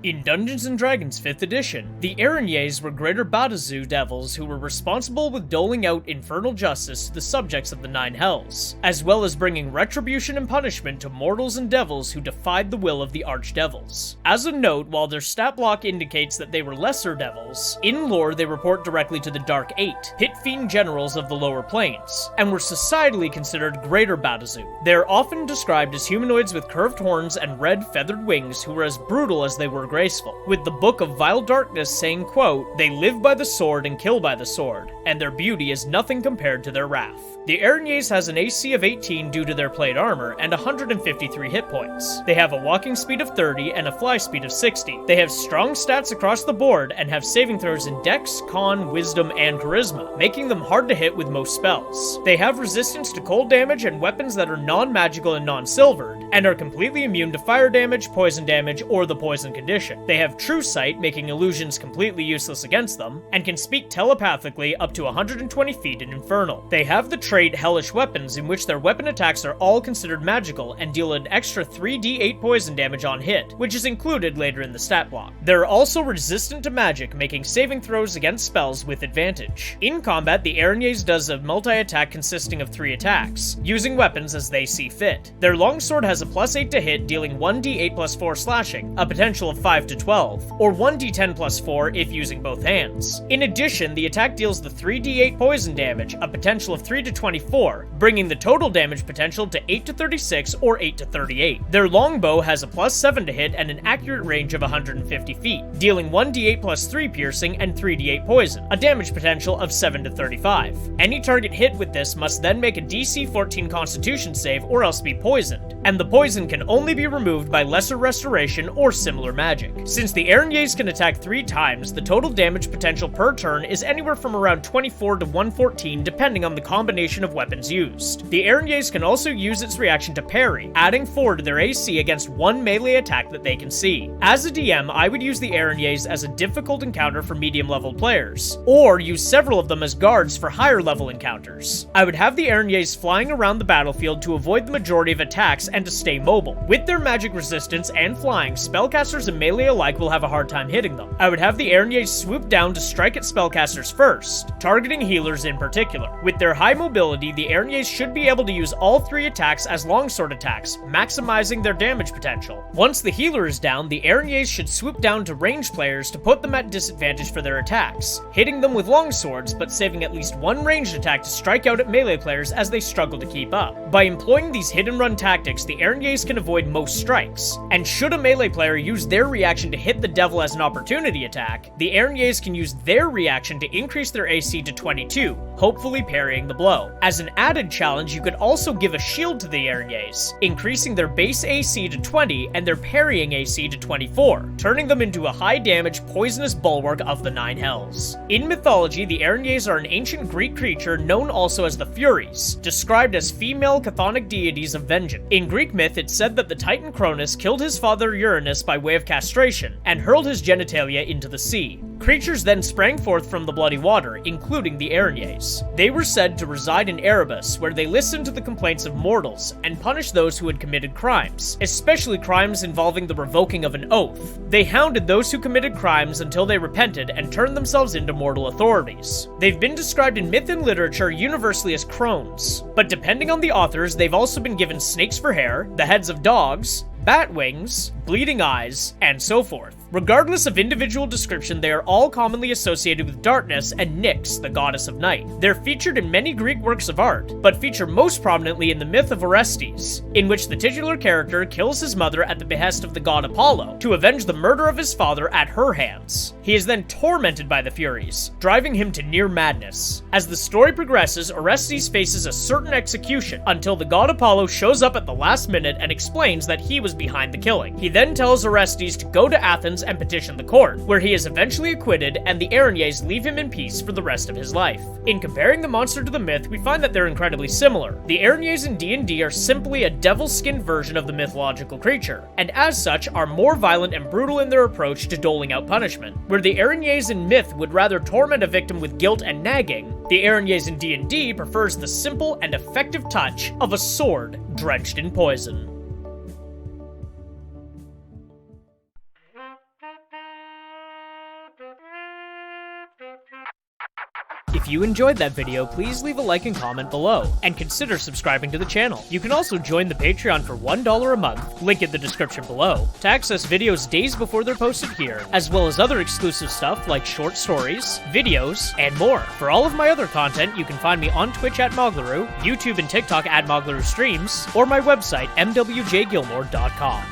In Dungeons & Dragons 5th edition, the Erinyes were greater Badazu devils who were responsible with doling out infernal justice to the subjects of the Nine Hells, as well as bringing retribution and punishment to mortals and devils who defied the will of the archdevils. As a note, while their stat block indicates that they were lesser devils, in lore they report directly to the Dark Eight, pit fiend generals of the lower planes, and were societally considered greater Badazu. They are often described as humanoids with curved horns and red feathered wings who were as brutal as they were graceful, with the Book of Vile Darkness saying, quote, "They live by the sword and kill by the sword, and their beauty is nothing compared to their wrath." The Erinyes has an AC of 18 due to their plate armor and 153 hit points. They have a walking speed of 30 and a fly speed of 60. They have strong stats across the board and have saving throws in Dex, Con, Wisdom, and Charisma, making them hard to hit with most spells. They have resistance to cold damage and weapons that are non-magical and non-silvered, and are completely immune to fire damage, poison damage, or the poison condition. They have True Sight, making illusions completely useless against them, and can speak telepathically up to 120 feet in Infernal. They have the trait Hellish Weapons, in which their weapon attacks are all considered magical and deal an extra 3d8 poison damage on hit, which is included later in the stat block. They're also resistant to magic, making saving throws against spells with advantage. In combat, the Erinyes does a multi-attack consisting of 3 attacks, using weapons as they see fit. Their longsword has a +8 to hit, dealing 1d8 plus 4 slashing, a potential of 5 to 12, or 1d10 plus 4 if using both hands. In addition, the attack deals the 3d8 poison damage, a potential of 3 to 24, bringing the total damage potential to 8 to 36 or 8 to 38. Their longbow has a +7 to hit and an accurate range of 150 feet, dealing 1d8 plus 3 piercing and 3d8 poison, a damage potential of 7 to 35. Any target hit with this must then make a DC 14 Constitution save or else be poisoned, and the poison can only be removed by Lesser Restoration or similar magic. Since the Erinyes can attack 3 times, the total damage potential per turn is anywhere from around 24 to 114 depending on the combination of weapons used. The Erinyes can also use its reaction to parry, adding 4 to their AC against one melee attack that they can see. As a DM, I would use the Erinyes as a difficult encounter for medium level players, or use several of them as guards for higher level encounters. I would have the Erinyes flying around the battlefield to avoid the majority of attacks and to stay mobile. With their magic resistance and flying, spellcasters and melee alike will have a hard time hitting them. I would have the Erinyes swoop down to strike at spellcasters first, targeting healers in particular. With their high mobility, the Erinyes should be able to use all 3 attacks as longsword attacks, maximizing their damage potential. Once the healer is down, the Erinyes should swoop down to ranged players to put them at disadvantage for their attacks, hitting them with longswords but saving at least one ranged attack to strike out at melee players as they struggle to keep up. By employing these hit and run tactics, the Erinyes can avoid most strikes, and should a melee player use their reaction to hit the devil as an opportunity attack, the Erinyes can use their reaction to increase their AC to 22, hopefully parrying the blow. As an added challenge, you could also give a shield to the Erinyes, increasing their base AC to 20 and their parrying AC to 24, turning them into a high damage poisonous bulwark of the Nine Hells. In mythology, the Erinyes are an ancient Greek creature known also as the Furies, described as female chthonic deities of vengeance. In Greek myth, it's said that the Titan Cronus killed his father Erinyes by way of castration, and hurled his genitalia into the sea. Creatures then sprang forth from the bloody water, including the Erinyes. They were said to reside in Erebus, where they listened to the complaints of mortals, and punished those who had committed crimes, especially crimes involving the revoking of an oath. They hounded those who committed crimes until they repented and turned themselves into mortal authorities. They've been described in myth and literature universally as crones, but depending on the authors, they've also been given snakes for hair, the heads of dogs, bat wings, bleeding eyes, and so forth. Regardless of individual description, they are all commonly associated with darkness and Nyx, the goddess of night. They're featured in many Greek works of art, but feature most prominently in the myth of Orestes, in which the titular character kills his mother at the behest of the god Apollo to avenge the murder of his father at her hands. He is then tormented by the Furies, driving him to near madness. As the story progresses, Orestes faces a certain execution until the god Apollo shows up at the last minute and explains that he was behind the killing. He then tells Orestes to go to Athens and petition the court, where he is eventually acquitted and the Erinyes leave him in peace for the rest of his life. In comparing the monster to the myth, we find that they're incredibly similar. The Erinyes in D&D are simply a devil-skinned version of the mythological creature, and as such are more violent and brutal in their approach to doling out punishment. Where the Erinyes in myth would rather torment a victim with guilt and nagging, the Erinyes in D&D prefers the simple and effective touch of a sword drenched in poison. If you enjoyed that video, please leave a like and comment below, and consider subscribing to the channel. You can also join the Patreon for $1 a month, link in the description below, to access videos days before they're posted here, as well as other exclusive stuff like short stories, videos, and more. For all of my other content, you can find me on Twitch at Moglaroo, YouTube and TikTok at Moglaroo Streams, or my website, mwjgilmore.com.